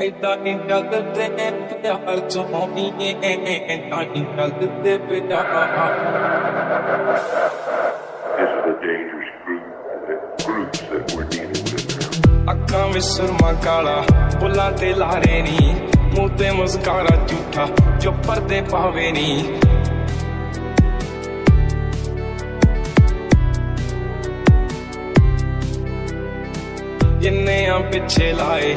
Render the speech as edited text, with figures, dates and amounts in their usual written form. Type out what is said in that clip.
ਏਦਾਂ ਨਹੀਂ ਚੱਲਦੇ ਪਿਆਰ ਚਾਹੁੰਦੀ ਏਦਾਂ ਨਹੀਂ ਚੱਲਦੇ ਪਿਆਰ This is a dangerous groups that we're dealing with now. ਅੱਖਾਂ ਵਿੱਚ ਸੁਰਮਾ ਕਾਲਾ ਬੁੱਲਾਂ ਤੇ ਲਾਰੇ ਨੀ ਮੂੰਹ ਤੇ ਮੁਸਕਾਰਾ ਝੂਠਾ ਜੋ ਪਰਦੇ ਪਾਵੇ ਨੀ ਜਿੰਨੇ ਆ ਪਿੱਛੇ ਲਾਏ